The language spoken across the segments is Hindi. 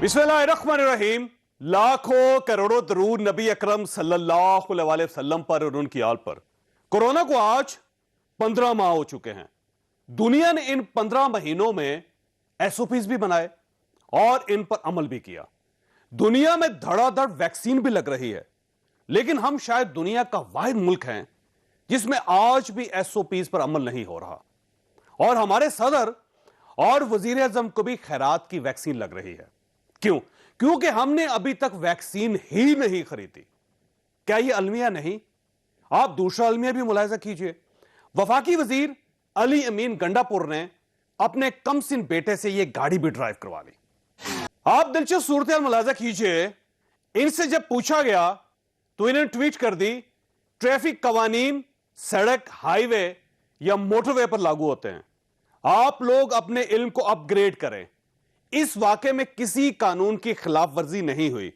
बिस्मिल्लाहिर्रहमानिर्रहीम। लाखों करोड़ों दरूद नबी अकरम सल्लल्लाहु अलैहि वसल्लम पर और उनकी आल पर। कोरोना को आज 15 माह हो चुके हैं। दुनिया ने इन 15 महीनों में एसओपीज भी बनाए और इन पर अमल भी किया। दुनिया में धड़ाधड़ वैक्सीन भी लग रही है, लेकिन हम शायद दुनिया का वाहिद मुल्क हैं जिसमें आज भी एसओपीज पर अमल नहीं हो रहा। और हमारे सदर और वजीर आजम को भी खैरात की वैक्सीन लग रही है। क्यों? क्योंकि हमने अभी तक वैक्सीन ही नहीं खरीदी। क्या यह अलमिया नहीं? आप दूसरा अलमिया भी मुलाहिजा कीजिए। वफाकी वजीर अली अमीन गंडापुर ने अपने कमसिन बेटे से यह गाड़ी भी ड्राइव करवा ली। आप दिलचस्प सूरत मुलाहिजा कीजिए। इनसे जब पूछा गया तो इन्होंने ट्वीट कर दी, ट्रैफिक कवानीन सड़क, हाईवे या मोटरवे पर लागू होते हैं। आप लोग अपने इल्म को अपग्रेड करें। इस वाकये में किसी कानून की खिलाफ वर्जी नहीं हुई।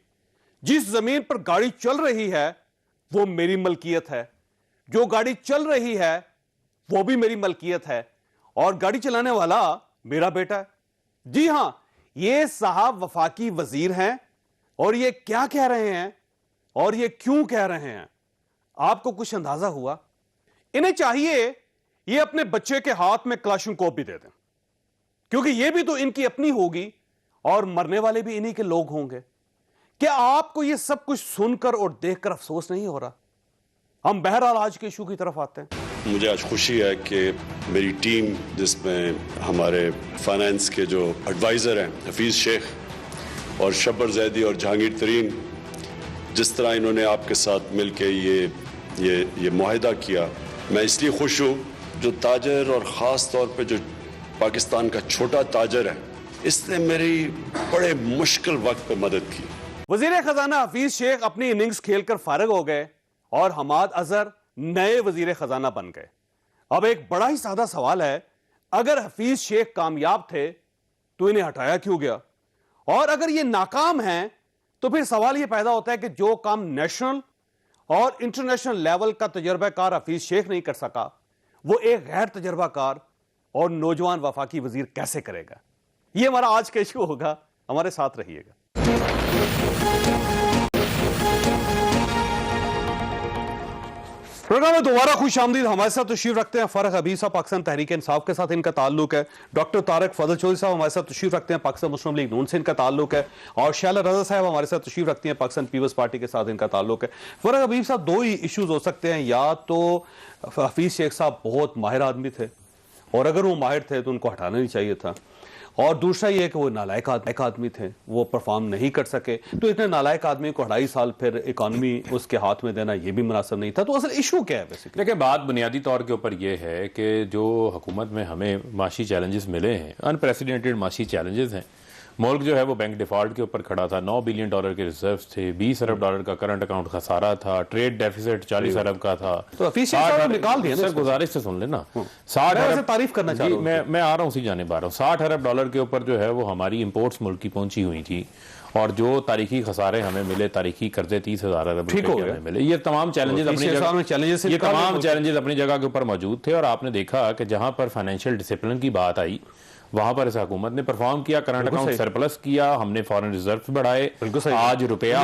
जिस जमीन पर गाड़ी चल रही है वो मेरी मलकियत है, जो गाड़ी चल रही है वो भी मेरी मलकियत है, और गाड़ी चलाने वाला मेरा बेटा है। जी हां, ये साहब वफाकी वजीर हैं और ये क्या कह रहे हैं और ये क्यों कह रहे हैं, आपको कुछ अंदाजा हुआ? इन्हें चाहिए ये अपने बच्चे के हाथ में क्लाशनकोव भी दे दें, क्योंकि यह भी तो इनकी अपनी होगी और मरने वाले भी इन्हीं के लोग होंगे। क्या आपको यह सब कुछ सुनकर और देखकर अफसोस नहीं हो रहा? हम बहरहाल आज के इशू की तरफ आते हैं। मुझे आज खुशी है कि मेरी टीम, जिसमें हमारे फाइनेंस के जो एडवाइज़र हैं हफीज़ शेख और शब्बर जैदी और जहांगीर तरीन, जिस तरह इन्होंने आपके साथ मिलकर ये मुआहिदा किया, मैं इसलिए खुश हूँ। जो ताजर और ख़ास तौर पे जो पाकिस्तान का छोटा ताजर है, इसने मेरी बड़े मुश्किल वक्त पे मदद की। वजीर खजाना हफीज शेख अपनी इनिंग्स खेलकर फारिग हो गए और हमाद अजहर नए वजीर खजाना बन गए। अब एक बड़ा ही सादा सवाल है, अगर हफीज शेख कामयाब थे तो इन्हें हटाया क्यों गया? और अगर ये नाकाम हैं तो फिर सवाल यह पैदा होता है कि जो काम नेशनल और इंटरनेशनल लेवल का तजर्बाकार हफीज शेख नहीं कर सका, वो एक गैर तजर्बाकार और नौजवान वफाकी वजीर कैसे करेगा? यह हमारा आज का इशू होगा। हमारे साथ रहिएगा। प्रोग्राम में दोबारा खुश आमदीद। हमारे साथ तशरीफ रखते हैं फारूक हबीब साहब, पाकिस्तान तहरीक इंसाफ के साथ इनका ताल्लुक है। डॉक्टर तारिक फजल चौधरी साहब हमारे साथ तशरीफ रखते हैं, पाकिस्तान मुस्लिम लीग नून से इनका ताल्लुक है। और शैला रजा साहब हमारे साथ तशरीफ रखती हैं, पाकिस्तान पीपल्स पार्टी के साथ इनका ताल्लुक है। फारूक हबीब साहब, दो ही इशूज हो सकते हैं, या तो हफीज शेख साहब बहुत माहिर आदमी थे और अगर वो माहिर थे तो उनको हटाना नहीं चाहिए था, और दूसरा ये कि वो नालायक आदमी थे, वो परफॉर्म नहीं कर सके, तो इतने नालायक आदमी को 2.5 साल फिर इकॉनमी उसके हाथ में देना ये भी मुनासिब नहीं था। तो असल इशू क्या है बेसिकली? देखिए, बात बुनियादी तौर के ऊपर ये है कि जो हुकूमत में हमें माशी चैलेंजेस मिले हैं, अनप्रेसिडेंटेड माशी चैलेंजेस हैं। मुल्क जो है वो बैंक डिफॉल्ट के ऊपर खड़ा था, $9 बिलियन के रिजर्व्स थे, $20 अरब का करंट अकाउंट खसारा था, ट्रेड डेफिसिट 40 अरब का था। तो ऑफिशियल निकाल दिया सर, गुजारिश से सुन लेना। 60 अरब तारीफ करना चाह रहा हूं। मैं आ रहा हूँ, उसी जाने आ रहा हूँ। $60 अरब के ऊपर जो है वो हमारी इंपोर्ट्स मुल्क की पहुंची हुई थी, और जो तारीखी खसारे हमें मिले, तारीखी कर्जे 30,000 अरब रुपए के हमें मिले। ये तमाम चैलेंजेस अपनी जगह के ऊपर मौजूद थे। और आपने देखा कि जहां पर फाइनेंशियल डिसिप्लिन की बात आई, वहां पर इस हुकूमत ने परफॉर्म किया, करंट अकाउंट सरप्लस किया, हमने फॉरेन रिजर्व बढ़ाए, आज रुपया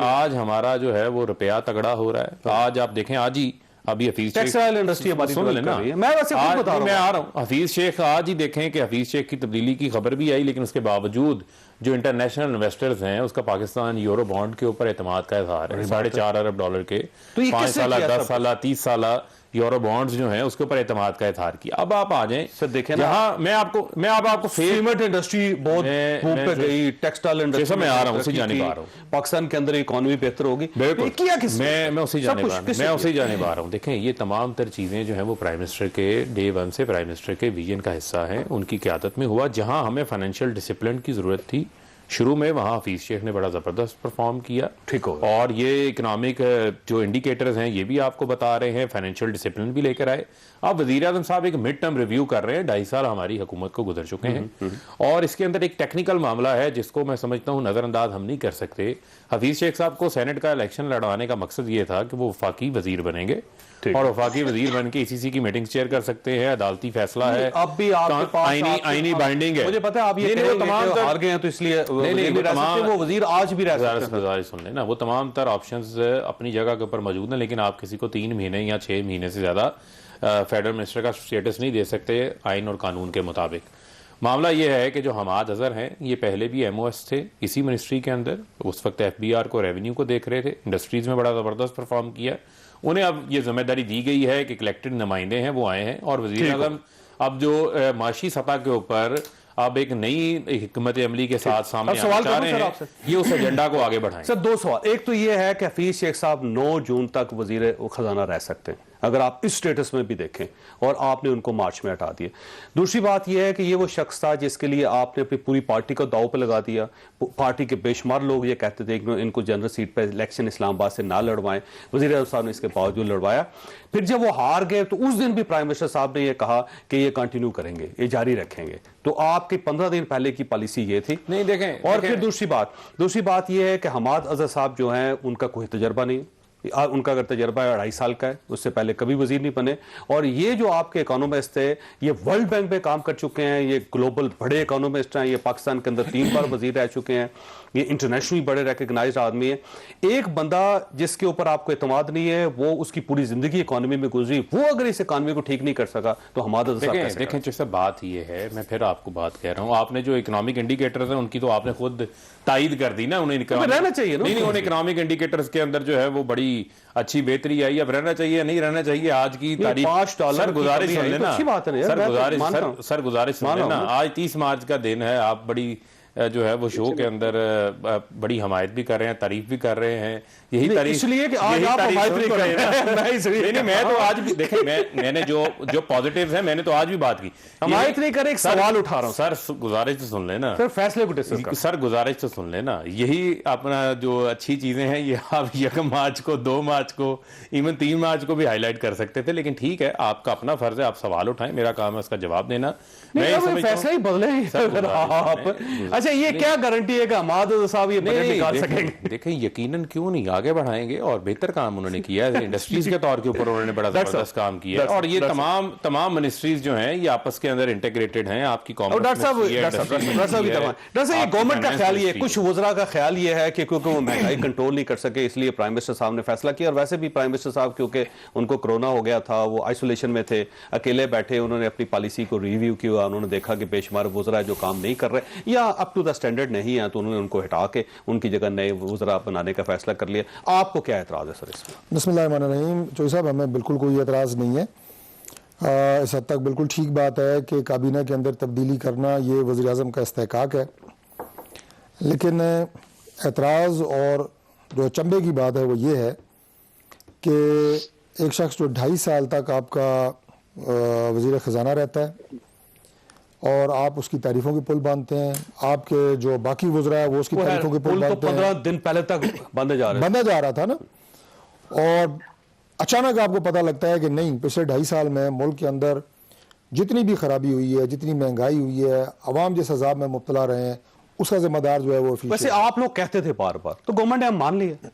आज हमारा जो है वो रुपया तगड़ा हो रहा है। आज आप देखें, आज ही अभी हफीज टेक्सटाइल इंडस्ट्री सुन लेना, मैं आ रहा हूँ। हफीज शेख, आज ही देखें कि हफीज शेख की तब्दीली की खबर भी आई, लेकिन उसके बावजूद जो इंटरनेशनल इन्वेस्टर्स हैं उसका पाकिस्तान यूरो बॉन्ड के ऊपर एतमाद का इजहार है। $4.5 अरब के 5 साल, 10 साल, 30 साल यूरो बॉन्ड्स जो हैं उसके ऊपर एतमाद का इजहार किया। अब आप आ जाएं सर, देखें ना, मैं आपको सीमेंट इंडस्ट्री बहुत बूम पे गई, टेक्सटाइल इंडस्ट्री में आ रहा हूं, उसी जाने आ रहा हूं। पाकिस्तान के अंदर इकोनॉमी बेहतर होगी, बिल्कुल किया किस मैं उसी जाने आ रहा हूं। देखें, ये तमाम तर चीजें जो हैं वो प्राइम मिनिस्टर के डे 1 से प्राइम मिनिस्टर के विजन का हिस्सा है, उनकी क़यादत में हुआ। जहां हमें फाइनेंशियल डिसिप्लिन की जरूरत थी, शुरू में वहाँ हफीज शेख ने बड़ा ज़बरदस्त परफॉर्म किया, ठीक हो, और ये इकोनॉमिक जो इंडिकेटर्स हैं ये भी आपको बता रहे हैं, फाइनेंशियल डिसिप्लिन भी लेकर आए। अब वज़ीर आज़म साहब एक मिड टर्म रिव्यू कर रहे हैं, 2.5 साल हमारी हुकूमत को गुजर चुके हैं, और इसके अंदर एक टेक्निकल मामला है जिसको मैं समझता हूँ नज़रअंदाज हम नहीं कर सकते। हफीज शेख साहब को सेनेट का इलेक्शन लड़वाने का मकसद ये था कि वो वफाकी वजीर बनेंगे और वफाकी वजीर बन के ईसीसी की मीटिंग चेयर कर सकते हैं, अदालती फैसला है, अब भी आपके पास आईनी बाइंडिंग है। मुझे पता है आप ये तमाम हार गए हैं तो इसलिए वो वजीर आज भी रह सकते हैं। सुन लेना, वो तमाम तर ऑप्शंस अपनी जगह के ऊपर मौजूद हैं, लेकिन आप किसी को 3 महीने या 6 महीने से ज्यादा फेडरल मिनिस्टर का स्टेटस नहीं दे सकते आइन और कानून के मुताबिक। मामला ये है कि जो हमाद अजहर हैं ये पहले भी एमओएस थे इसी मिनिस्ट्री के अंदर, उस वक्त एफबीआर को रेवेन्यू को देख रहे थे, इंडस्ट्रीज में बड़ा ज़बरदस्त परफॉर्म किया। उन्हें अब ये जिम्मेदारी दी गई है कि इलेक्टेड नुमाइंदे हैं वो आए हैं, और वज़ीर आज़म अब जो माशी सतह के ऊपर अब एक नई हिकमत अमली के साथ सामने आना चाह रहे हैं, ये उस एजेंडा को आगे बढ़ाएं। सर 2 सवाल, एक तो ये है कि हफीज शेख साहब 9 जून तक वजीर खजाना रह सकते हैं अगर आप इस स्टेटस में भी देखें, और आपने उनको मार्च में हटा दिया। दूसरी बात यह है कि ये वो शख्स था जिसके लिए आपने अपनी पूरी पार्टी को दाव पे लगा दिया। पार्टी के बेशुमार लोग ये कहते थे कि इनको जनरल सीट पे इलेक्शन इस्लामाबाद से ना लड़वाएं, वज़ीर आज़म साहब ने इसके बावजूद लड़वाया। फिर जब वो हार गए तो उस दिन भी प्राइम मिनिस्टर साहब ने यह कहा कि ये कंटिन्यू करेंगे, ये जारी रखेंगे। तो आपकी 15 दिन पहले की पॉलिसी ये थी। नहीं देखें, और फिर दूसरी बात यह है कि हमाद अजहर साहब जो हैं उनका कोई तजर्बा नहीं, उनका अगर तजर्बा 2.5 साल का है, उससे पहले कभी वजीर नहीं बने। और ये जो आपके इकोनॉमिस्ट थे ये वर्ल्ड बैंक में काम कर चुके हैं, ये ग्लोबल बड़े इकोनॉमिस्ट हैं, ये पाकिस्तान के अंदर 3 बार वजीर रह चुके हैं, ये इंटरनेशनली बड़े रिकग्नाइज्ड आदमी है। एक बंदा जिसके ऊपर आपको एतमाद नहीं है, वो उसकी पूरी जिंदगी इकोनॉमी में गुजरी, वो अगर इस इकोनॉमी को ठीक नहीं कर सका तो हमारा देखें जैसे बात ये है, मैं फिर आपको बात कह रहा हूँ, आपने जो इकोनॉमिक इंडिकेटर्स हैं उनकी तो आपने खुद तायद कर दी ना, उन्हें रहना चाहिए ना। नहीं, उन इकोनॉमिक इंडिकेटर्स के अंदर जो है वो बड़ी अच्छी बेहतरी आई। अब रहना चाहिए नहीं रहना चाहिए, आज की तारीख $5 गुजारिश सुन लेना, अच्छी बात है सर गुजारिश सुन लेना, आज 30 मार्च का दिन है, आप बड़ी जो है वो शो के अंदर बड़ी हमायत भी कर रहे हैं, तारीफ भी कर रहे हैं, यही तारीफ इसलिए कि आज आप हमायत नहीं कर रहे हैं। नहीं, मैं तो आज भी देखें, मैंने जो पॉजिटिव्स हैं मैंने तो आज भी बात की, हमायत नहीं करे, एक सवाल उठा रहा हूं सर, गुजारिश तो सुन लेना सर, फैसले को डिस्कस कर सर, गुजारिश तो सुन लेना, यही अपना जो अच्छी चीजें हैं ये आप 1 मार्च को, 2 मार्च को, इवन 3 मार्च को भी हाईलाइट कर सकते थे, लेकिन ठीक है, आपका अपना फर्ज है, आप सवाल उठाएं, मेरा काम है उसका जवाब देना। फैसला ही बदले आप। अच्छा, ये क्या गारंटी है कि हमाद साहब ये बजट निकाल सकेंगे? देखें, यकीनन क्यों नहीं, आगे बढ़ाएंगे, और बेहतर काम उन्होंने किया है, इंडस्ट्रीज के तौर के ऊपर उन्होंने बड़ा जबरदस्त काम किया है, और ये तमाम मिनिस्ट्रीज जो हैं ये आपस के अंदर इंटीग्रेटेड हैं। आपकी डॉक्टर साहब ये गवर्नमेंट का ख्याल, ये कुछ वज़रा का ख्याल ये है कि क्योंकि वो महंगाई कंट्रोल नहीं कर सके इसलिए प्राइम मिनिस्टर साहब ने फैसला किया, और वैसे भी प्राइम मिनिस्टर साहब क्योंकि उनको कोरोना हो गया था, वो आइसोलेशन में थे, अकेले बैठे, उन्होंने अपनी पॉलिसी को रिव्यू किया, उन्होंने देखा कि बेशुमार वज़रा जो काम नहीं कर रहे या अप टू द स्टैंडर्ड नहीं है, तो उन्होंने उनको हटा के उनकी जगह नए वज़रा बनाने का फैसला कर लिया। आपको क्या एतराज़ है सर इसमें? बिस्मिल्लाहिर्रहमानिर्रहीम। चौधरी साहब, हमें बिल्कुल कोई एतराज़ नहीं है, इस हद तक बिल्कुल ठीक बात है कि काबीना के अंदर तब्दीली करना ये वज़ीर आज़म का इस्तेहकाक है, लेकिन एतराज़ और जो अचंभे की बात है वो ये है कि एक शख्स जो 2.5 साल तक आपका वज़ीर ख़जाना रहता है और आप उसकी तारीफों की पुल बांधते हैं, आपके जो बाकी वज़रा है वो उसकी तारीफों की पुल बांधते हैं। 15 दिन पहले तक बांधा जा रहा था ना, और अचानक आपको पता लगता है कि नहीं, पिछले 2.5 साल में मुल्क के अंदर जितनी भी खराबी हुई है, जितनी महंगाई हुई है, अवाम जिस अजाब में मुब्तला रहे हैं, उसका जिम्मेदार जो है वो वैसे आप लोग कहते थे बार बार, तो गवर्नमेंट ने मान लिया,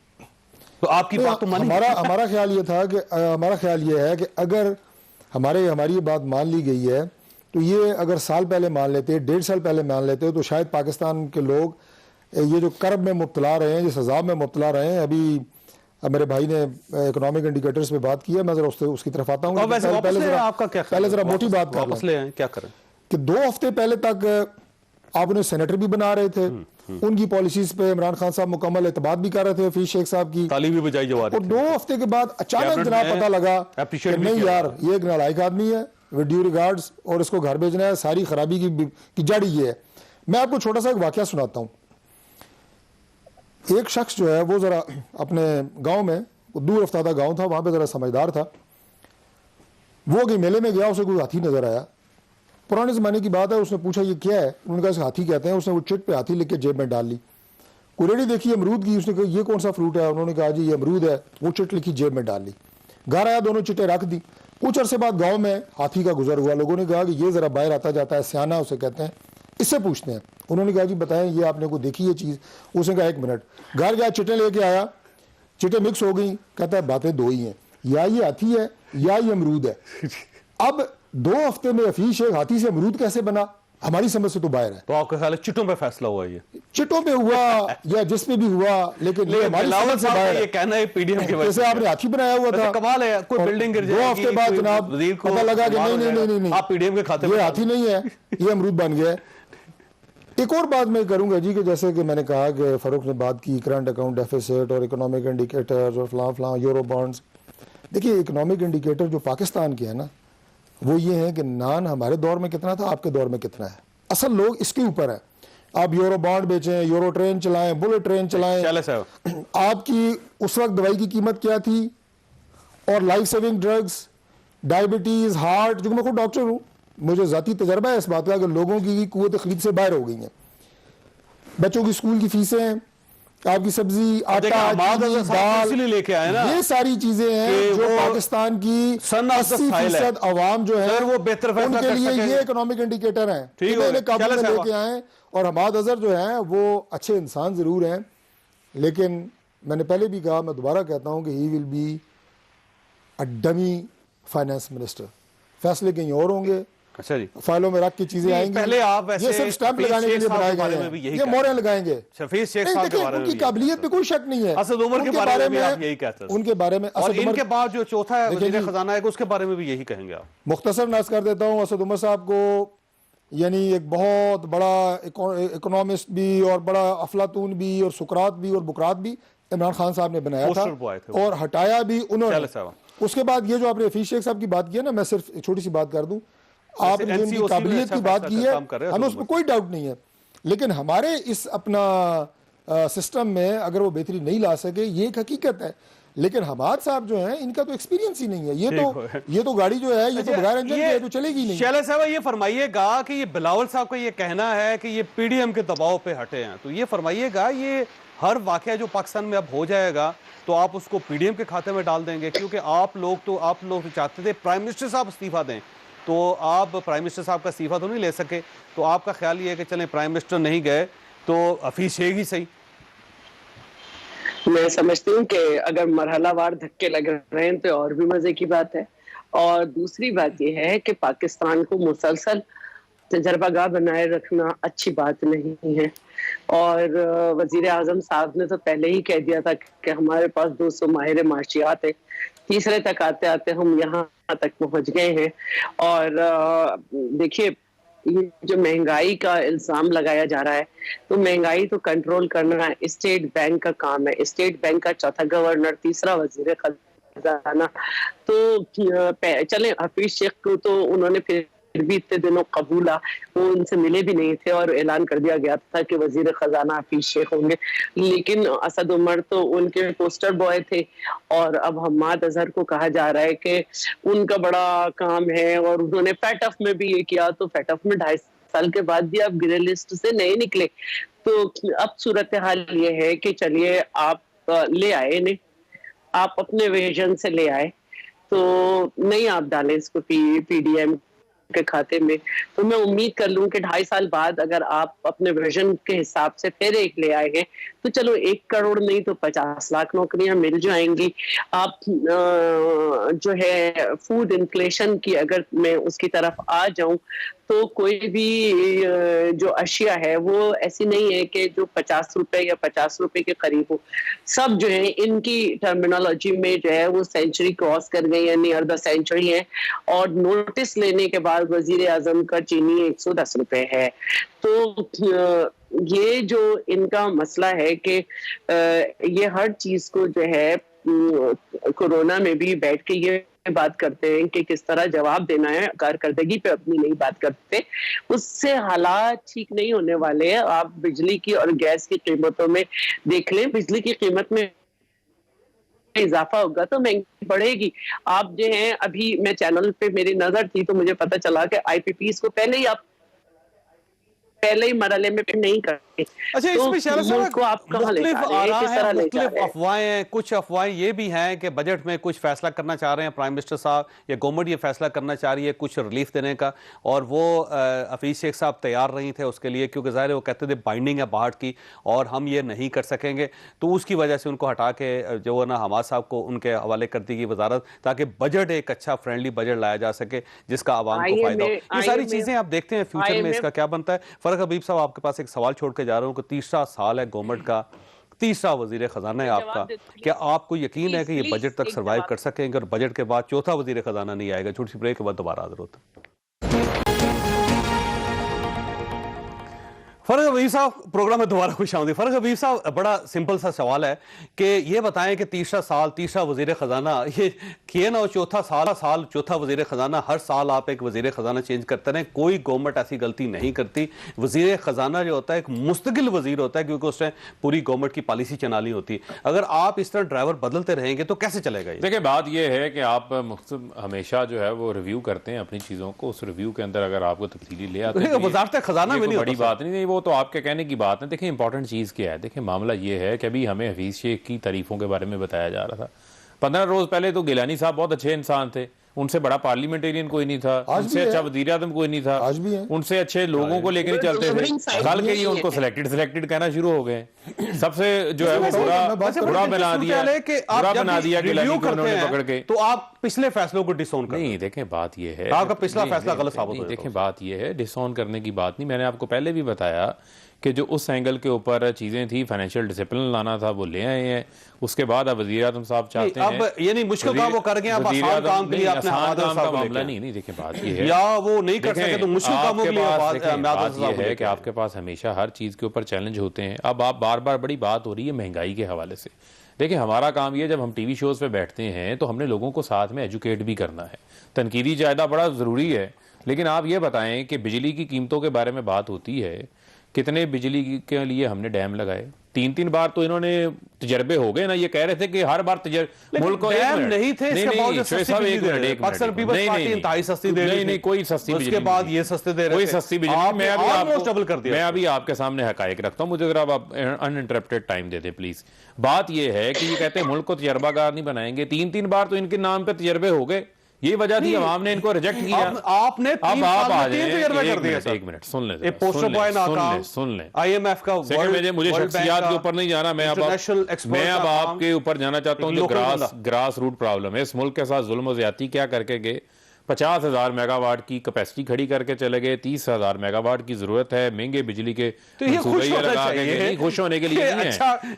तो आपकी बात तो मानी। हमारा ख्याल ये था कि हमारा ख्याल ये है कि अगर हमारी ये बात मान ली गई है तो ये अगर साल पहले मान लेते, 1.5 साल पहले मान लेते, तो शायद पाकिस्तान के लोग ये जो कर्ब में मुब्तला रहे हैं, जिस अजाब में मुब्तला रहे हैं, अभी मेरे भाई ने इकोनॉमिक इंडिकेटर्स पे बात की है, मैं जरा उसकी तरफ आता हूँ। पहले जरा मोटी बात क्या करें कि 2 हफ्ते पहले तक आप उन्हें सेनेटर भी बना रहे थे, उनकी पॉलिसीज पे इमरान खान साहब मुकम्मल एतबार भी कर रहे थे, हफीज शेख साहब की ताली भी बजाई जा रही, और 2 हफ्ते के बाद अचानक जनाब पता लगा कि नहीं यार, ये एक नालायक आदमी है, विद ड्यू रिगार्ड्स, और इसको घर भेजना है, सारी खराबी की जड़ ये है। मैं आपको छोटा सा एक वाकया सुनाता हूँ। एक शख्स जो है वो जरा अपने गांव में, दूर अफ्तादा गांव था, वहां पे जरा समझदार था, वो कि मेले में गया, उसे कोई हाथी नजर आया, पुराने ज़माने की बात है, उसने पूछा ये क्या है, उन्होंने कहा इसे हाथी कहते हैं। उसने वो चिट पे हाथी लिख के जेब में डाल ली। कुरेडी देखी अमरूद की, उसने कहा ये कौन सा फ्रूट है, उन्होंने कहा जी ये अमरूद है, वो चिट लिखी जेब में डाल ली। घर आया, दोनों चिटें रख दी। कुछ अरसे बाद गाँव में हाथी का गुजर हुआ, लोगों ने कहा कि ये ज़रा बाहर आता जाता है, सियाना उसे कहते हैं, इससे पूछते हैं। उन्होंने कहा जी बताएं ये आपने को देखी ये चीज़, उसने कहा 1 मिनट। घर गया, चिटें लेके आया, चिटें मिक्स हो गई, कहता है बातें दो ही हैं, या ये हाथी है या ये अमरूद है। अब 2 हफ्ते में हफीज शेख हाथी से अमरूद कैसे बना, हमारी समझ से तो बाहर है। तो आपका ख्याल है चिटों पे फैसला हुआ ये? चिटों पे हुआ या जिस पे भी हुआ, लेकिन ये हमारी बिलावल समझ से साहब बाहर का है। ये कहना है पीडीएम के वजह जैसे आपने हाथी बनाया हुआ था, कमाल है, कोई और बिल्डिंग गिर 2 जाएगी, हफ्ते बाद कोई जनाब वजीर को पता लगा कि मार नहीं हो नहीं जाएगा। नहीं आप पीडीएम के खाते ये में हाथी नहीं है, ये अमरूद बन गया है। एक और बात मैं करूंगा जी कि जैसे कि मैंने कहा कि फरूक ने बात की करंट अकाउंट डेफिसिट और इकोनॉमिक इंडिकेटर्स और फलां फलां यूरो बॉन्ड्स। देखिए इकोनॉमिक इंडिकेटर जो पाकिस्तान के है ना, वो ये है कि नान हमारे दौर में कितना था, आपके दौर में कितना है। असल लोग इसके ऊपर है। आप यूरो बॉन्ड बेचें, यूरो ट्रेन चलाएं, बुलेट ट्रेन चलाएं, चले साहब आपकी उस वक्त दवाई की कीमत क्या थी, और life saving drugs, diabetes, heart, जो मैं खुद डॉक्टर हूँ, मुझे जाती तजर्बा है इस बात का कि लोगों की कुव्वत खरीद से बाहर हो गई हैं। बच्चों की स्कूल की फीसें, आपकी सब्जी, आटा, चीनी, दाल, लेके आए ना, ये सारी चीजें हैं जो पाकिस्तान की 80% अवाम जो है वो बेहतर उनके लिए ये इकोनॉमिक इंडिकेटर हैं, इन्हें काबू में लेके आए। और हमाद अजहर जो हैं वो अच्छे इंसान जरूर हैं, लेकिन मैंने पहले भी कहा, मैं दोबारा कहता हूं कि he will be a dummy finance minister. फैसले कहीं और होंगे, अच्छा जी, फाइलों में रख के चीजें आएंगी। पहले आप वैसे ये सिर्फ स्टैंप लगाने के लिए बनाए गए हैं, ये मोहरें लगाएंगे। शफीज शेख साहब के बारे में उनकी काबिलियत पे कोई शक नहीं है। असद उमर के बारे में आप यही कहते हैं, उनके बारे में। और इनके बाद जो चौथा वज़ीर खजाना है उसके बारे में भी यही कहेंगे आप? मुख्तसर नर्स कर देता हूँ, असद उमर साहब को यानी एक बहुत बड़ा इकोनॉमिस्ट भी और बड़ा अफलातून भी और सुकरात भी और बुकरात भी इमरान खान साहब ने बनाया था और हटाया भी उन्होंने। उसके बाद ये जो आपने हफीज शेख साहब की बात की है ना, मैं सिर्फ एक छोटी सी बात कर दूं, आपने जो उनकी काबिलियत की बात की है, हमें उसमें कोई डाउट नहीं है, लेकिन हमारे इस अपना सिस्टम में अगर वो बेहतरी नहीं ला सके, ये एक हकीकत है। लेकिन हमाद साहब जो हैं, इनका तो एक्सपीरियंस ही नहीं है। ये तो गाड़ी जो है, ये तो बगैर इंजन के तो चलेगी नहीं। शैलेश साहब ये फरमाइएगा कि ये बिलावल साहब का ये कहना है कि ये पीडीएम के दबाव पे हटे हैं, तो ये फरमाइएगा ये हर वाकया जो पाकिस्तान में अब हो जाएगा तो आप उसको पीडीएम के खाते में डाल देंगे? क्योंकि आप लोग तो चाहते थे प्राइम मिनिस्टर साहब इस्तीफा दें, तो आप प्राइम मिनिस्टर साहब का इस्तीफा तो नहीं ले सके, तो आपका ख्याल ये है कि चलें प्राइम मिनिस्टर नहीं गए तो हफीज शेख ही सही? मैं समझती हूँ कि अगर मरहलावार धक्के लग रहे हैं तो और भी मजे की बात है। और दूसरी बात यह है कि पाकिस्तान को मुसलसल तजर्बागाह बनाए रखना अच्छी बात नहीं है। और वजीर आजम साहब ने तो पहले ही कह दिया था कि हमारे पास 200 माहिर माशियात है, तीसरे तक आते आते हम यहाँ तक पहुंच गए हैं। और देखिए ये जो महंगाई का इल्जाम लगाया जा रहा है, तो महंगाई तो कंट्रोल करना स्टेट बैंक का काम है। स्टेट बैंक का चौथा गवर्नर, तीसरा वजीर खजाना। तो चले हफीज शेख को तो उन्होंने फिर भी इतने दिनों कबूला, वो उनसे मिले भी नहीं थे और ऐलान कर दिया गया था कि वजीर खजाना हफीज शेख होंगे, लेकिन असद उमर तो उनके पोस्टर बॉय थे। और अब हमाद अजहर को कहा जा रहा है कि उनका बड़ा काम है और उन्होंने फैटफ में भी ये किया, तो फैटफ में 2.5 साल के बाद भी आप ग्रे लिस्ट से नहीं निकले। तो अब सूरत हाल ये है कि चलिए आप ले आए इन्हें, आप अपने विजन से ले आए, तो नहीं आप डालें इसको पीडीएम के खाते में। तो मैं उम्मीद कर लूं कि 2.5 साल बाद अगर आप अपने विजन के हिसाब से फिर एक ले आए हैं, तो चलो 1 करोड़ नहीं तो 50 लाख नौकरियां मिल जाएंगी। आप जो है फूड इन्फ्लेशन की अगर मैं उसकी तरफ आ जाऊं, तो कोई भी जो अशिया है वो ऐसी नहीं है कि जो 50 रुपए या 50 रुपए के करीब हो। सब जो है इनकी टर्मिनोलॉजी में जो है वो सेंचुरी क्रॉस कर गई है, नियर द सेंचुरी है। और नोटिस लेने के बाद वजीर आजम का चीनी 110 रुपए है। तो ये जो इनका मसला है कि ये हर चीज को जो है कोरोना में भी बैठ के ये बात करते हैं कि किस तरह जवाब देना है, कारकर्दगी पे अपनी नहीं बात करते, उससे हालात ठीक नहीं होने वाले हैं। आप बिजली की और गैस की कीमतों में देख लें, बिजली की कीमत में इजाफा होगा तो महंगाई बढ़ेगी। आप जो हैं, अभी मैं चैनल पे मेरी नजर थी तो मुझे पता चला कि IPPs को पहले ही मरहले में नहीं करते। अच्छा, तो इसमें शहरा साहब मुल्क को आप कहाँ ले जा मुख्तलिफ रहे हैं, आरा किस हैं, तरह ले जा मुख्तलिफ रहे हैं? अफवाहें हैं। कुछ अफवाहें ये भी हैं कि बजट में कुछ फैसला करना चाह रहे हैं प्राइम मिनिस्टर साहब या गवर्नमेंट ये फैसला करना चाह रही है कुछ रिलीफ देने का, और वो हफीज शेख साहब तैयार नहीं थे उसके लिए, क्योंकि ज़ाहिर है वो कहते थे बाइंडिंग है बाहर की और हम ये नहीं कर सकेंगे, तो उसकी वजह से उनको हटा के जो है ना हमाद साहब को उनके हवाले कर दी गई वजारत, ताकि बजट एक अच्छा फ्रेंडली बजट लाया जा सके जिसका आवाम को फायदा हो। ये सारी चीजें आप देखते हैं फ्यूचर में इसका क्या बनता है। फरक हबीब साहब, आपके पास एक सवाल छोड़ के जा रहा हूँ कि तीसरा साल है गवर्नमेंट का, तीसरा वजीर खजाना है आपका, क्या आपको यकीन है कि ये बजट तक सर्वाइव कर सकेंगे और बजट के बाद चौथा वजीर खजाना नहीं आएगा? छोटी सी ब्रेक के बाद दोबारा हाजिर होता है। फरक हबीब साहब, प्रोग्राम में दोबारा खुश आमदीद। फरक हबीब साहब, बड़ा सिंपल सा सवाल है कि ये बताएं कि तीसरा साल तीसरा वजीर खजाना, ये किए ना हो चौथा साल चौथा वजीर खजाना, हर साल आप एक वजीर खजाना चेंज करते रहें, कोई गवर्नमेंट ऐसी गलती नहीं करती। वजीर खजाना जो होता है एक मुस्तकिल वजीर होता है क्योंकि उसने पूरी गवर्नमेंट की पॉलिसी चलानी होती है। अगर आप इस तरह ड्राइवर बदलते रहेंगे तो कैसे चलेगा ये? देखिए, बात यह है कि आप हमेशा जो है वो रिव्यू करते हैं अपनी चीज़ों को, उस रिव्यू के अंदर अगर आपको तब्दीली ले आते हैं, वजारत खजाना में नहीं बड़ी होता बात नहीं, वो तो आपके कहने की बात है। देखिए, इंपॉर्टेंट चीज़ क्या है, देखिए मामला ये है कि अभी हमें हफीज शेख की तारीफों के बारे में बताया जा रहा था। 15 रोज पहले तो गिलानी साहब बहुत अच्छे इंसान थे, उनसे बड़ा पार्लियामेंटियन कोई नहीं था, उनसे अच्छा वजीर आजम कोई नहीं था, आज भी है। उनसे अच्छे लोगों को लेकर ही चलते थे। कल के ये उनको सिलेक्टेड कहना शुरू हो गए। सबसे जो है वो बुरा बना दिया गिलानी को उन्होंने पकड़ के। तो आप पिछले फैसलों को डिसऑन कर नहीं, देखें बात ये है, आपका पिछला फैसला गलत साबित हो। देखें, बात ये है, डिसऑन करने की बात नहीं। मैंने आपको पहले भी बताया कि जो उस एंगल के ऊपर चीजें थी, फाइनेंशियल डिसिप्लिन लाना था, वो ले आए हैं। उसके बाद अब वज़ीर आज़म साहब चाहते हैं, अब ये नहीं मुश्किल काम वो कर गए, आप आसान काम के लिए आपने आसान काम का मामला नहीं। देखिए, बात ये है, या वो नहीं कर सके तो मुश्किल कामों के लिए बात ये है कि आपके पास हमेशा हर चीज के ऊपर चैलेंज होते हैं। अब आप बार बार बड़ी बात हो रही है महंगाई के हवाले से। देखिए, हमारा काम ये, जब हम टीवी शोज पे बैठते हैं तो हमने लोगों को साथ में एजुकेट भी करना है। तनकीदी जायदा बड़ा जरूरी है, लेकिन आप ये बताएं कि बिजली की कीमतों के बारे में बात होती है, कितने बिजली के लिए हमने डैम लगाए? 3 बार तो इन्होंने तजर्बे हो गए ना। ये कह रहे थे कि हर बार मुल्क को डैम नहीं थे, नहीं, कोई सस्ती बिजली, उसके बाद ये सस्ते दे रहे थे, कोई सस्ती बिजली। मैं अभी आपके सामने हकायक रखता हूँ, मुझे जरा आप uninterrupted time they they please. बात ये है कि ये कहते हैं मुल्क को तजर्बाकार नहीं बनाएंगे। 3 बार तो इनके नाम पे तजर्बे हो गए, ये वजह थी अवाम ने इनको रिजेक्ट किया। आपने अब आप आ जाए, एक मिनट सुन लें, सुन लें। IMF का मुझे शख्सियात के ऊपर नहीं जाना, मैं अब आपके ऊपर जाना चाहता हूँ। जो ग्रास रूट प्रॉब्लम है इस मुल्क के साथ, जुल्म और ज्यादती क्या करके गए। 50,000 मेगावाट की कैपेसिटी खड़ी करके चले गए, 30,000 मेगावाट की जरूरत है, महंगे बिजली के तो ये खुश होने के लिए नहीं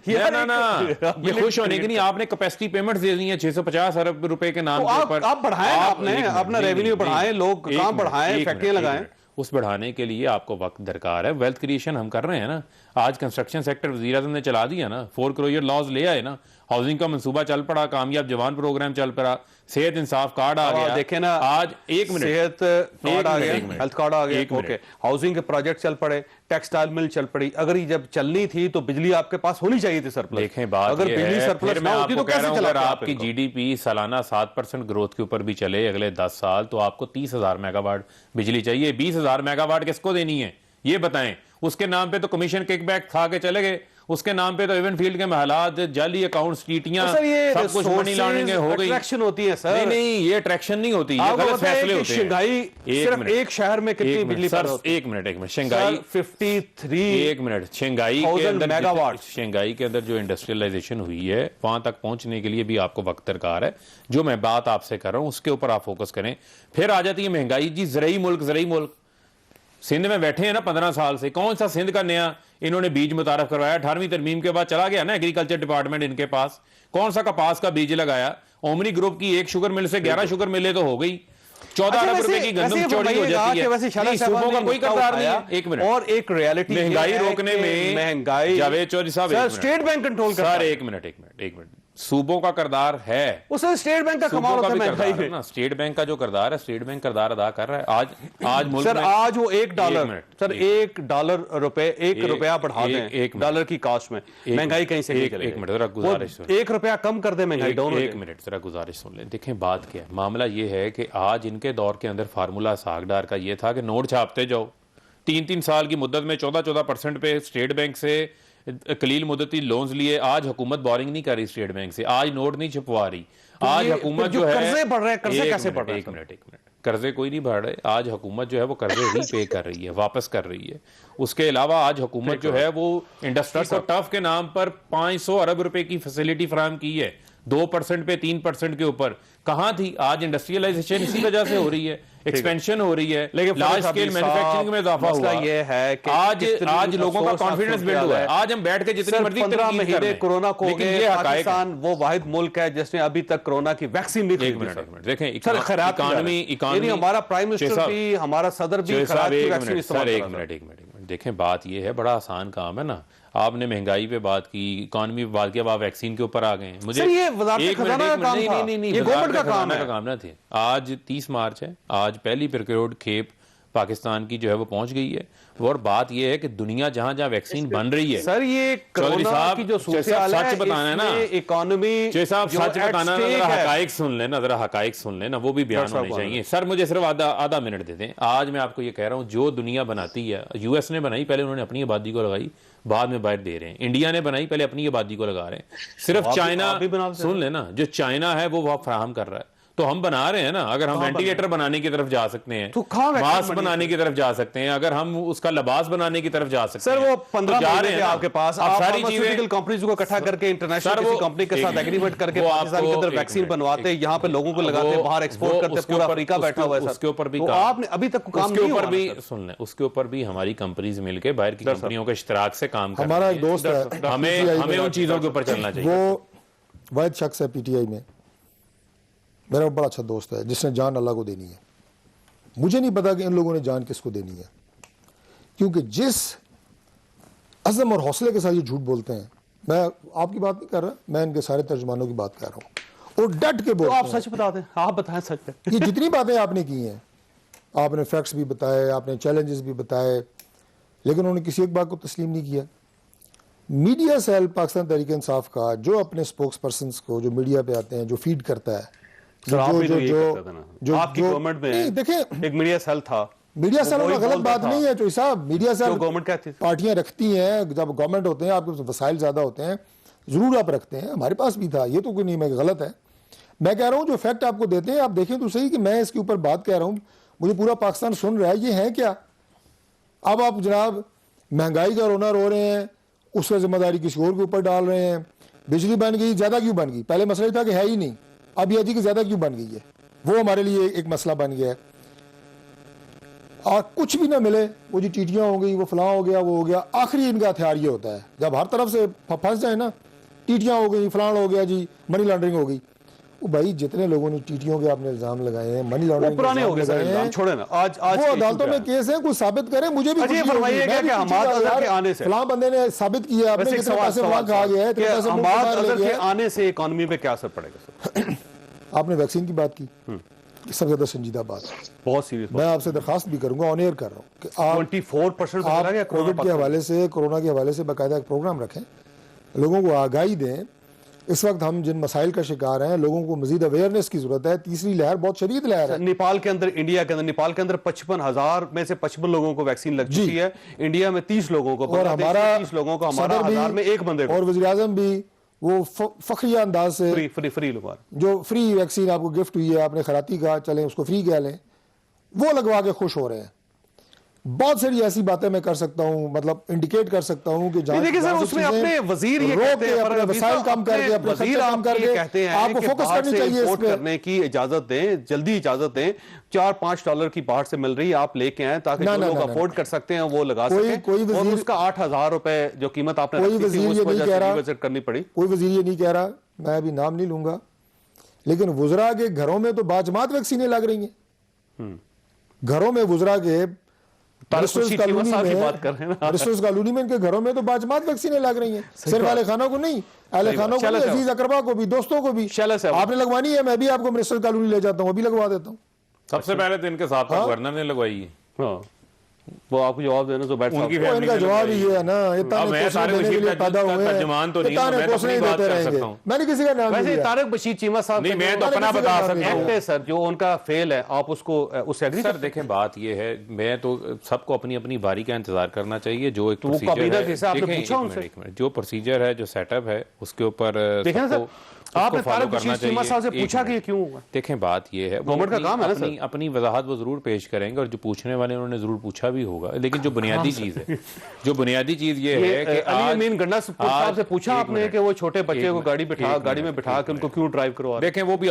है। ना, ये खुश होने के लिए आपने कैपेसिटी पेमेंट दे दी है 650 अरब रुपए के नाम के ऊपर। आप बढ़ाएं, आपने अपना रेवेन्यू बढ़ाएं, लोग काम बढ़ाएं, फैक्ट्रियां लगाएं। उस बढ़ाने के लिए आपको वक्त दरकार है। वेल्थ क्रिएशन हम कर रहे हैं ना। आज कंस्ट्रक्शन सेक्टर वज़ीर आज़म ने चला दिया ना, 4 करोड़ लॉज ले आए ना, हाउसिंग का मंसूबा चल पड़ा, कामयाब जवान प्रोग्राम चल पड़ा, सेहत इंसाफ कार्ड आ गया। देखे ना आज, एक मिनट, सेहत कार्ड आ गया, हेल्थ कार्ड आ गया, ओके, हाउसिंग के प्रोजेक्ट चल पड़े, टेक्सटाइल मिल चल पड़ी। अगर ये जब चलनी थी तो बिजली आपके पास होनी चाहिए थी सरप्लस। देखें, बात अगर बिजली सरप्लस ना होती तो कैसे चला? आपकी GDP सालाना 7% ग्रोथ के ऊपर भी चले अगले 10 साल, तो आपको 30,000 मेगावाट बिजली चाहिए। 20,000 मेगावाट किसको देनी है ये बताएं। उसके नाम पे तो कमीशन किकबैक खा के चले गए, उसके नाम पे तो इवन फील्ड के महलात, जाली अकाउंट्स, टीटियां, सब कुछ मनी लॉन्ड्रिंग हो गई। अट्रैक्शन होती है सर। नहीं, ये अट्रैक्शन नहीं होती, ये गलत फैसले होते हैं। शंघाई सिर्फ एक शहर में कितनी बिजली पैदा होती है? एक मिनट, शंघाई 53, एक मिनट, शंघाई के अंदर मेगावाट, शंघाई के अंदर जो इंडस्ट्रियलाइजेशन हुई है, वहां तक पहुंचने के लिए भी आपको वक्त दरकार है। जो मैं बात आपसे कर रहा हूं उसके ऊपर आप फोकस करें। फिर आ जाती है महंगाई। जी, ज़रई मुल्क सिंध में बैठे हैं ना 15 साल से, कौन सा सिंध का नया इन्होंने बीज मुतारफ करवाया? 18वीं तरमीम के बाद चला गया ना एग्रीकल्चर डिपार्टमेंट इनके पास। कौन सा कपास का बीज लगाया? ओमनी ग्रुप की 1 शुगर मिल से 11 शुगर मिलें तो हो गई। 14 अरब रुपए की गंदम चोरी हो जाती है। सूबों का कोई करदार नहीं है। एक मिनट, और एक रियलिटी महंगाई रोकने में महंगाई, जावेद चौधरी साहब, स्टेट बैंक कंट्रोल करता है। सर एक मिनट, सूबों का किरदार है, उसमें स्टेट बैंक का कमाल सूबों होता का है भी महंगाई किरदार है में। ना। स्टेट बैंक का जो किरदार है, स्टेट बैंक किरदार अदा कर रहा है। आज मुल्क सर में आज वो एक मिनट, सर एक रुपया बढ़ा दें एक मिनट। डॉलर की कास्ट में, महंगाई कहीं से नहीं चलेगी। एक मिनट जरा गुजारिश सुन, 1 रुपया कम कर दे, महंगाई डाउन हो एक जाए। मिनट जरा गुजारिश सुन लें। देखें बात क्या है, मामला ये है कि आज इनके दौर के अंदर फार्मूला सागडार का ये था कि नोट छापते जाओ, 3-3 साल की मुद्दत में 14% पे स्टेट बैंक से कलील मुद्दती लोन्स लिए। आज हुकूमत बोरिंग नहीं कर रही स्टेट बैंक से, आज नोट नहीं छपवा रही। आज ये हुकूमत जो जो है, कर्जे बढ़ रहे हैं, कर्जे कैसे बढ़ रहे हैं? एक मिनट, कर्जे कोई नहीं बढ़ रहे। आज हुकूमत जो है वो कर्जे रीपे कर रही है, वापस कर रही है। उसके अलावा आज हुकूमत जो है वो इंडस्ट्री को टफ के नाम पर 500 अरब रुपए की फैसिलिटी फराहम की है, 2% पे 3% के ऊपर। कहां थी? आज इंडस्ट्रियलाइजेशन इसी वजह से हो रही है, एक्सपेंशन हो रही है, लेकिन लार्ज स्केल मैन्युफैक्चरिंग में इजाफा हुआ। ये है कि आज लोगों का कॉन्फिडेंस बिल्ड हुआ है। आज हम बैठ के जितनी मर्जी 15 महीने कोरोना को लेकिन गए, ये हकायक है। पाकिस्तान वो वाहिद मुल्क है जिसने अभी तक कोरोना की वैक्सीन नहीं एक खरीदी। मिनट देखें, सर खराब इकॉनमी, हमारा प्राइम मिनिस्टर भी, हमारा सदर भी खराब की वैक्सीन इस्तेमाल कर रहा है। एक मिनट देखें, बात यह है, बड़ा आसान काम है ना। आपने महंगाई पे बात की, इकॉनमी पे बात की, अब आप वैक्सीन के ऊपर आ गए हैं। मुझे सर ये वज़ारत खजाना का काम था, नहीं, ये गवर्नमेंट का काम है। का काम ना थे। आज 30 मार्च है, आज पहली प्रोक्योर्ड खेप पाकिस्तान की जो है वो पहुंच गई है। और बात यह है कि दुनिया जहां जहां वैक्सीन बन रही है, सर ये कोरोना की जो सूरत-ए-हाल है, सच बताना है ना, इकोनॉमी साहब सच बताना, जरा हकायक सुन लेना, जरा हकायक सुन लेना, वो भी बयान होने चाहिए। सर मुझे सिर्फ आधा मिनट दे दें। आज मैं आपको ये कह रहा हूं, जो दुनिया बनाती है, यूएस ने बनाई, पहले उन्होंने अपनी आबादी को लगाई, बाद में बाहर दे रहे हैं। इंडिया ने बनाई, पहले अपनी आबादी को लगा रहे हैं। सिर्फ चाइना, सुन लेना, जो चाइना है वो फराहम कर रहा है, तो हम बना रहे हैं ना। अगर हम वेंटिलेटर बनाने की तरफ जा सकते हैं, तो मास्क बनाने की तरफ जा सकते हैं, अगर हम उसका लिबास बनाने की तरफ जा सकते हैं, सर वो 15 जा रहे हैं आपके पास, आप सारी चीजें कंपनीज को इकट्ठा करके इंटरनेशनल किसी कंपनी के साथ एग्रीमेंट करके पाकिस्तान के अंदर वैक्सीन बनवाते, यहाँ पे लोगों को लगाते, बाहर एक्सपोर्ट करते, पूरा अफ्रीका बैठा हुआ है। उसके ऊपर भी आपने अभी तक काम नहीं हुआ भी सुन लें, उसके ऊपर भी हमारी कंपनीज मिलकर बाहर की कंपनियों के इश्तराक से काम कर। हमारा एक दोस्त है, हमें उन चीजों के ऊपर चलना चाहिए। वो वाहिद शख्स है पीटीआई में, मेरा बड़ा अच्छा दोस्त है, जिसने जान अल्लाह को देनी है। मुझे नहीं पता कि इन लोगों ने जान किसको देनी है, क्योंकि जिस अज़म और हौसले के साथ ये झूठ बोलते हैं, मैं आपकी बात नहीं कर रहा, मैं इनके सारे तर्जमानों की बात कर रहा हूँ, और डट के बोलते हैं। आप सच बता दें, आप बताएं सच। ये जितनी बातें आपने की हैं, आपने फैक्ट्स भी बताए, आपने चैलेंजेस भी बताए, लेकिन उन्होंने किसी एक बात को तस्लीम नहीं किया। मीडिया सेल पाकिस्तान तहरीक इंसाफ का, जो अपने स्पोक्स पर्सन को, जो मीडिया पे आते हैं, जो फीड करता है, आपकी गवर्नमेंट में देखें एक मीडिया सेल था, मीडिया सेल में गलत बात नहीं है चोई साहब। मीडिया सेल गवर्नमेंट कहती है, पार्टियां रखती हैं, जब गवर्नमेंट होते हैं, आपके वसाइल ज्यादा होते हैं, जरूर आप रखते हैं, हमारे पास भी था, ये तो कोई नहीं मैं गलत है। मैं कह रहा हूँ जो फैक्ट आपको देते हैं, आप देखें तो सही कि मैं इसके ऊपर बात कह रहा हूँ, मुझे पूरा पाकिस्तान सुन रहा है, ये है क्या? अब आप जनाब महंगाई का रोना रो रहे हैं, उसका जिम्मेदारी किसी और के ऊपर डाल रहे हैं। बिजली बन गई, ज्यादा क्यों बन गई? पहले मसला था कि है ही नहीं, अब यह थी कि ज्यादा क्यों बन गई है, वो हमारे लिए एक मसला बन गया है। और कुछ भी ना मिले, वो जी टीटियां हो गई, वो फलां हो गया, वो हो गया, आखिरी इनका हथियार ये होता है, जब हर तरफ से फंस जाए ना, टीटियां हो गई, फलां हो गया जी, मनी लॉन्ड्रिंग हो गई। वो भाई जितने लोगों ने टीटियों के आपने इल्जाम लगाए हैं, मनी लॉन्ड्रिंग पुराने हो गए सर, छोड़े ना, आज वो अदालतों में केस है, कुछ साबित करें, मुझे भी आने से फलां बंदे ने साबित किया, आपने कितने पैसे वहां खा गया है, के आने से इकोनॉमी पे क्या असर पड़ेगा सर? आपने वैक्सीन की बात की, सबसे ज्यादा संजीदा बात, बहुत सीरियस। मैं आपसे दरखास्त भी करूंगा, ऑन एयर कर रहा हूँ कि आप 24% कोविड के हवाले से, कोरोना के हवाले से बाकायदा एक प्रोग्राम रखें, लोगों को आगाही दें। इस वक्त हम जिन मसाइल का शिकार हैं, लोगों को मजीद अवेयरनेस की जरूरत है। तीसरी लहर बहुत शदीद लहर है। नेपाल के अंदर, इंडिया के अंदर, नेपाल के अंदर 55,000 में से 55 लोगों को वैक्सीन लग चुकी है, इंडिया में 30 लोगों को, और हमारा 30 लोगों को, हमारा 1000 में एक बंदे को, और वज़ीर आज़म भी वो फखरिया अंदाज से फ्री लोग, जो फ्री वैक्सीन आपको गिफ्ट हुई है, आपने खराती का, चलें उसको फ्री कह लें, वो लगवा के खुश हो रहे हैं। बहुत सारी ऐसी बातें मैं कर सकता हूं, मतलब इंडिकेट कर सकता हूं कि देखिए सर, उसमें अपने वजीर ये कहते हैं, अपने वसाइल कम करके, अपने खर्चे कम करके कहते हैं आपको फोकस करनी चाहिए, इस पे करने की इजाजत दें, जल्दी इजाजत दें। $4-5 की बाहर से मिल रही है, आप लेके आए ताकि जो लोग अफोर्ड कर सकते हैं वो लगा सकें, और उसका 8,000 रुपए जो कीमत आपने कोई वजीर ये नहीं कह रहा, करनी पड़ी, कोई वजीर ये नहीं कह रहा, मैं अभी नाम नहीं लूंगा, लेकिन वुजरा के घरों में तो बाजमात वैक्सीनें लग रही हैं। घरों में वुजरा के ब्रिस्टल्स कॉलोनी में, ब्रिस्टल्स कॉलोनी में इनके घरों में तो बाजमात वैक्सीनें लग रही हैं, सिर्फ अहले खानों को नहीं, अहले खानों को नहीं, अजीज अकरबा को भी, दोस्तों को भी। आपने लगवानी है, मैं भी आपको ब्रिस्टल्स कॉलोनी ले जाता हूँ, अभी लगवा देता हूँ। सबसे पहले तो इनके साथ गवर्नर ने लगवाई है। हाँ, वो आपको जवाब देना तो बैठ उनकी साहब। इनका जवाब ही ये है ना, इतना देने के लिए पैदा हुए हैं, तर्जुमान तो नहीं हूं, इतना मैं तो कोसने ही अपनी बात देते कर रहेंगे। सकता हूं। मैंने किसी का नाम नहीं वैसे लिया। तारिक बशीर चीमा साहब नहीं, का मैं जो तो अपना किसी का बता नाम सकता नहीं हूं। एक्ट है सर, जो उनका फेल है, आप उसको उससे एग्री सर देखें, बात ये है, मैं तो सबको अपनी अपनी बारी का इंतजार करना चाहिए। जो एक वो प्रोसीजर काबीना है, के हिसाब से देखें, पूछा एक उनसे। मिनट, एक मिनट, जो प्रोसीजर है, जो सेटअप है, उसके ऊपर देखें ना सबको सर, आपने उसको follow तारिक करना बशीर चीमा चाहिए। साहब से एक पूछा कि मिनट। ये क्यों हुआ? देखें, बात ये है, वो गवर्नमेंट का अपनी- काम है ना सर। अपनी वजाहत वो जरूर पेश करेंगे, और जो पूछने वाले उन्होंने जरूर पूछा भी होगा, लेकिन जो बुनियादी चीज है, जो बुनियादी चीज ये है कि अली आज- अमीन गन्ना साहब से पूछा एक आपने मिनट, कि वो छोटे बच्चे को मिनट, गाड़ी एक में बिठा मिनट, के उनको क्यों ड्राइव करवा रहे हैं? देखें, वो भी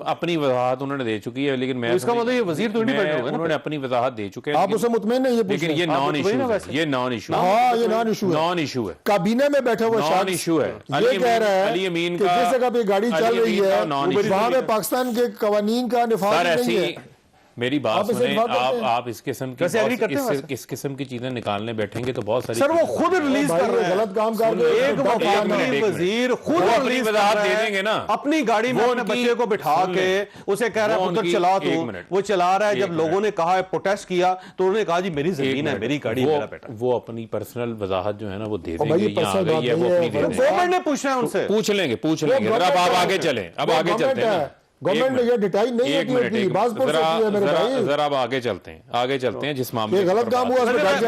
अपनी वजाहत उन्होंने दे चुकी है, लेकिन मैं तो इसका मतलब ये वजीर तो independent हो गए ना? उन्होंने अपनी वजाहत दे चुके हैं, आप उससे मुतमईन नहीं, ये पूछ लेकिन रहे ये हैं। नॉन मुतमईन इशू है है, वैसे? ये नॉन इशू हाँ, ये नॉन इशू है। नॉन इशू है, काबीने में बैठा हुआ नॉन शख्स इशू है। ये कह रहा है अली अमीन कि का जिस जगह पे गाड़ी अली चल रही अमीन का है नॉन इशू वहां पे है। पाकिस्तान के कवानीन का निफाज सर नहीं ऐसी है। मेरी बात आप इसे सुने, बात करते हैं? आप इस किस्म की वैसे agree बहुत- करते हैं वैसे? इस किस्म की चीजें निकालने बैठेंगे तो बहुत सारी सर वो चीजें- खुद रिलीज भाई, कर रहे ये हैं, गलत काम कर रहे हैं। एक एक वफाकी मिनट, वजीर खुद वो अपनी रिलीज कर वजाहत रहा दे है, देंगे ना। अपनी गाड़ी में वो अपने उनकी- बच्चे को बिठा सुन के लें। उसे कह रहा है वो पुत्र उनकी- चला एक तू, मिनट। वो चला रहा है। एक जब लोगों ने कहा है, प्रोटेस्ट किया, तो उन्होंने कहा जी मेरी एक जमीन है, मिनट, मेरी गाड़ी, वो- मेरा बेटा। वो अपनी पर्सनल वजाहत जो है ना वो दे भाई, देंगे, ये यहाँ आ personal गई है, बात वो नहीं अपनी है, दे देंगे। गवर्नमेंट ने पूछना है उनसे। पूछ लेंगे अब आप आगे चलें, अब आगे चलते हैं ना। गवर्नमेंट ये डिटाइल नहीं एक होती मिनट, होती, बात बोल सकती है मेरे भाई। जरा अब आगे चलते हैं जिस मामले ये गलत पर काम बात हुआ, है। उसमें बैठ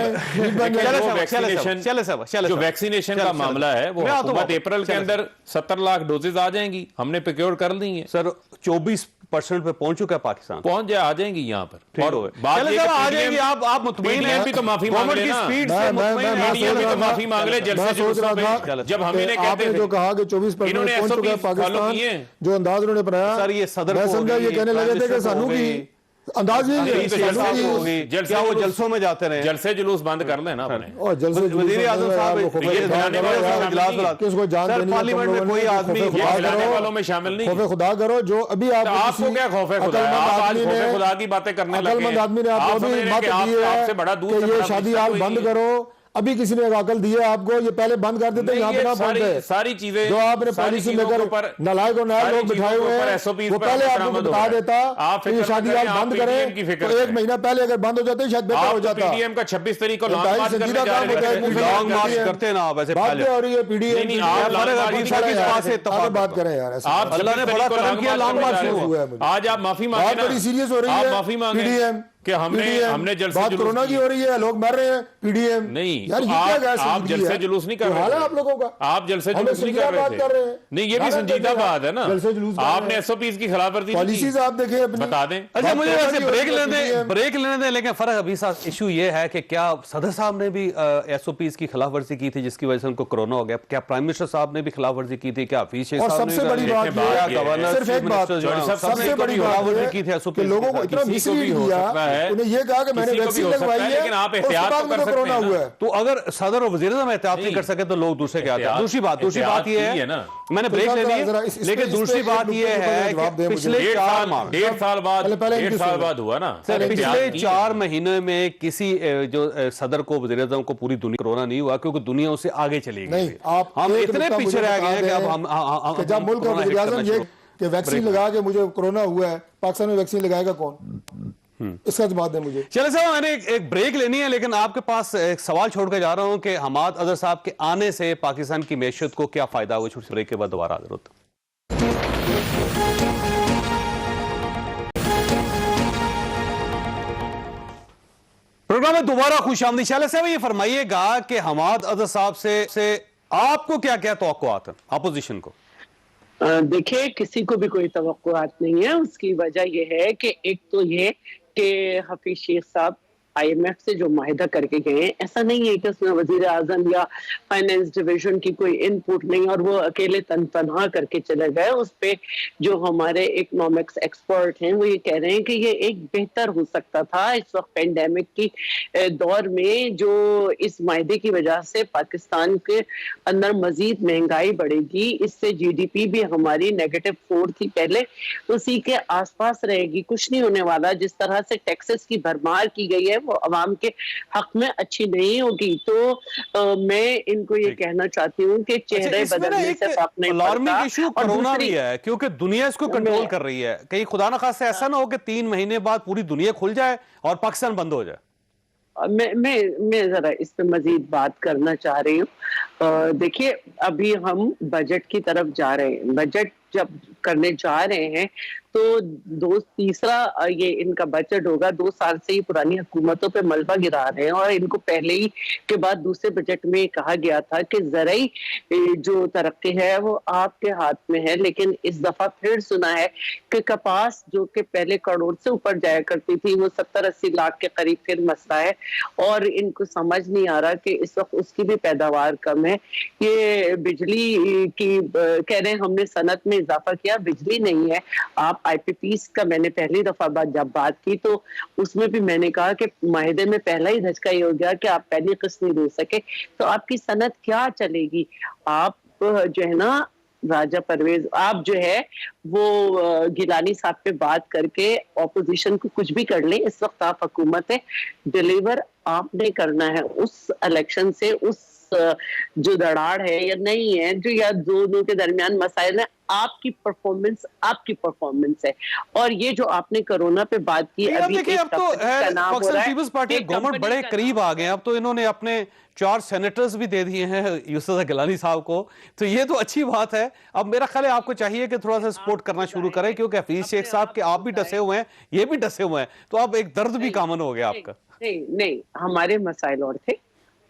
जाए। जो वैक्सीनेशन का मामला है वो हुकूमत अप्रैल के अंदर 70 लाख डोजेज आ जाएंगी, हमने प्रोक्योर कर दी है सर 24% पे पहुंच चुका है पाकिस्तान। पहुंच जाए, आ जाएंगी यहाँ पर। और बात ये कि आ जाएगी, PDM आप मुतमईन हैं? भी तो माफी मांग गवर्नमेंट ले की ना। स्पीड से मैं मुतमईन हैं? PDM भी तो माफी मांग ले जलसे मैं सोच रहा जुलूसों था पे। जब हम इन्हें कहते आपने जो थे कहा कि 24% इन्होंने पहुंच चुका है SOP follow पाकिस्तान, किए हैं। जो अंदाज उन्होंने बनाया, सर ये सदर मैं को समझा होगी, ये कहने लगे थे प्राइम कि सानू मिनिस्टर की अंदाज यही है, मिनिस्टर सानू साहब की- को होगी, क्या वो जलसों में जाते रहे? जलसे जुलूस बंद कर लेना अपने। और जलसे जुलूस वजीर आजम में साहब यार, वो ये बनाने वालों में शामिल नहीं है। किसको जान सर, देनी है, पार्लियामेंट तुम में लोगों कोई ने? आदमी खौफे ये खुदा खिलाने करो, वालों में शामिल नहीं खौफे है। खुदा करो, जो अभी आप तो आपको क्या खौफ है खुदा? आप आज खौफ खुदा की बातें करने लगे अकलमंद आदमी ने आपको आप समझ अभी रहे हैं मत कि दी है आपसे बड़ा दूर कि से ये बड़ा शादी दुश्मन हाल कोई बंद नहीं है। करो। अभी किसी ने अकल दी है आपको, ये पहले बंद कर देते, नहीं, यहाँ पे ये ना पहुंचते। सारी चीजें जो आपने सारी पॉलिसी चीजों के लेकर ऊपर नालायक और नायक सारी लोग बिठाए चीजों हुए के ऊपर हैं, SOPs वो पर पहले अमल आपको दरामद बता हो रहा है। देता आप कि ये फिक्र शादी करें, हाल आप बंद PDM की करें, फिक्र तो एक करें। महीना पहले अगर बंद हो जाते शायद बेहतर आप हो तो जाता। PDM का 26 तारीख को लॉन्ग इंतहाई मार्च करने संजीदा जा काम रहे होता है, हैं। लॉन्ग मार्च करते हैं ना आप ऐसे बात पहले। क्या हो रही है PDM नहीं, की? आप आप लॉन्ग बात मार्च करें की यार, बात से इत्तेफाक आप बात करें यार, ऐसे। आप अल्लाह ने 26 बड़ा तारीख को करम किया, लॉन्ग मार्च करने जा रहे हुआ है हैं। मुझे। आज आप माफी मांगे बात ना। बड़ी सीरियस हो रही आप है। माफी मांगे PDM कि हमने जलसे बात जुलूस कोरोना की किए। हो रही है, लोग मर रहे हैं, PDM नहीं, यार, तो ये क्या गैर आप संजीदगी जलसे है? जुलूस नहीं कर ये रहे हाल है थे। आप लोगों का। आप जलसे हम जुलूस नहीं संजीदा कर रहे बात कर रहे हैं। थे। नहीं, ये भी गाना संजीदा कर रहे हैं। बात है ना। जलसे जुलूस कर रहे आपने हैं। SOPs की खिलाफवर्जी नहीं पॉलिसीज की। आप देखें अपनी, बता दें। अच्छा मुझे बात वैसे तो ब्रेक होती है, लेने PDM ब्रेक लेने दें, लेकिन फर्क अभी साथ इशू ये है कि क्या सदर साहब ने भी SOPs की खिलाफवर्जी की थी जिसकी वजह से उनको कोरोना हो गया? क्या प्राइम मिनिस्टर साहब ने भी खिलाफवर्जी की थी? क्या हफीज शेख और साहब ने सबसे बड़ी बात बात ये ये है, गवर्नर सिर्फ एक बात, सबसे बड़ी बात खिलाफवर्जी ये की थी है SOPs कि लोगों को इतना किसी को भी मिसलीड हो किया, सकता है। उन्हें ये कहा कि मैंने किसी को भी वैक्सीन हो सकता है, लगवाई है, लेकिन आप उसके एहतियात बाद तो मुझे कर सकते कोरोना हैं ना। हुआ है। तो अगर सदर और वजीर आजम एहतियात नहीं नहीं। कर सके तो लोग दूसरे क्या आते हैं? एहतियात- दूसरी बात एहतियात ये की है है ना। मैंने तो ब्रेक जरा- ले जरा ली, इस पे- लेकिन इस पे दूसरी एक बात नुक्ते ये पे है जवाब दें कि मुझे। पिछले 4 माह डेढ़ साल बाद पहले डेढ़ इनकी साल सुनो। बाद हुआ ना। सर एहतियात पिछले की है। 4 महीने में किसी जो सदर को वज़ीर आज़म को पूरी दुनिया कोरोना नहीं हुआ क्योंकि दुनिया उससे आगे चली गई नहीं, थी। आप हम एक इतने नुक्ता पीछे मुझे रह बता गए हैं कि अब दें हम कि जब मुल्क का कोरोना वज़ीर हिट आज़म करना ये शुरू- कि वैक्सीन लगा के मुझे कोरोना हुआ है, पाकिस्तान में वैक्सीन लगाएगा कौन? इसका जवाब दें मुझे। चले साहब मैंने एक ब्रेक लेनी है, लेकिन आपके पास एक सवाल छोड़ के जा रहा हूं कि हमाद अजहर साहब के आने से पाकिस्तान की मैशत को क्या फायदा हुआ? छोटी ब्रेक के बाद दोबारा हाजिर होता हूं। प्रोग्राम में दोबारा खुशामदी। शाले साहब ये फरमाइएगा कि हमाद अजहर साहब से आपको क्या क्या तवक्कुआत हैं अपोजिशन को? देखिए, किसी को भी कोई तवक्कुआत नहीं है। उसकी वजह यह है कि एक तो ये कि हफीज शेख साहब IMF से जो माहिदा करके गए हैं, ऐसा नहीं है कि उसमें वजीर आजम या फाइनेंस डिवीजन की कोई इनपुट नहीं और वो अकेले तनहा करके चले गए। उस पे जो हमारे इकोनॉमिक्स एक्सपर्ट हैं वो ये कह रहे हैं कि ये एक बेहतर हो सकता था इस वक्त पेंडेमिक की दौर में, जो इस माहिदे की वजह से पाकिस्तान के अंदर मजीद महंगाई बढ़ेगी, इससे GDP भी हमारी -4 थी पहले, उसी के आसपास रहेगी, कुछ नहीं होने वाला। जिस तरह से टैक्सेस की भरमार की गई है वो अवाम के हक में अच्छी नहीं होगी। तो मैं इनको ये कहना चाहती हूँ कि चेहरे इसमें ना बदलने एक से फर्क नहीं अलार्मिंग पड़ता। इशू और कोरोना भी दूसरी, है, क्योंकि दुनिया इसको कंट्रोल कर रही है। कहीं खुदा ना खास्ता ऐसा ना हो कि 3 महीने बाद पूरी दुनिया खुल जाए और पाकिस्तान बंद हो जाए। मैं जरा इस पे मजीद बात करना चाह रही हूँ। देखिए, अभी हम बजट की तरफ जा रहे हैं। बजट जब करने जा रहे हैं तो तीसरा ये इनका बजट होगा। 2 साल से ही पुरानी हुकूमतों पे मलबा गिरा रहे हैं और इनको पहले ही के बाद दूसरे बजट में कहा गया था कि ज़राई जो तरक्की है वो आपके हाथ में है, लेकिन इस दफा फिर सुना है कि कपास जो कि पहले करोड़ से ऊपर जाया करती थी वो 70-80 लाख के करीब फिर मसला है और इनको समझ नहीं आ रहा कि इस वक्त उसकी भी पैदावार कम है। ये बिजली की कह रहे हैं हमने सनत में इजाफा किया, बिजली नहीं है। आप आईपीपीस का मैंने पहली दफा जब बात की तो उसमें भी मैंने कहा कि माहिदे में पहला ही धचका ये हो गया कि आप पहली किस्त नहीं दे सके तो आपकी सनत क्या चलेगी। आप जो है ना राजा परवेज, आप जो है वो गिलानी साहब पे बात करके ऑपोजिशन को कुछ भी कर ले, इस वक्त आप हुकूमत है, डिलीवर आपने करना है। उस इलेक्शन से उस जो दराड़ है या नहीं है, जो या दोनों के दरमियान मसाइल है, आपकी परफॉर्मेंस है। और ये जो आपने कोरोना पे बात की, अभी देखिए अब तो पाकिस्तान पीपल्स पार्टी गवर्नमेंट बड़े करीब आ गए। अब तो इन्होंने अपने 4 सेनेटर्स भी दे दिए हैं यूसुफ गिलानी साहब को, तो ये तो अच्छी बात है। अब मेरा ख्याल है आपको चाहिए कि थोड़ा सा सपोर्ट करना शुरू करें, क्योंकि हफीज शेख साहब के आप भी डसे हुए हैं, ये भी डसे हुए हैं, तो अब एक दर्द भी कॉमन हो गया आपका। नहीं, हमारे मसाइल और थे।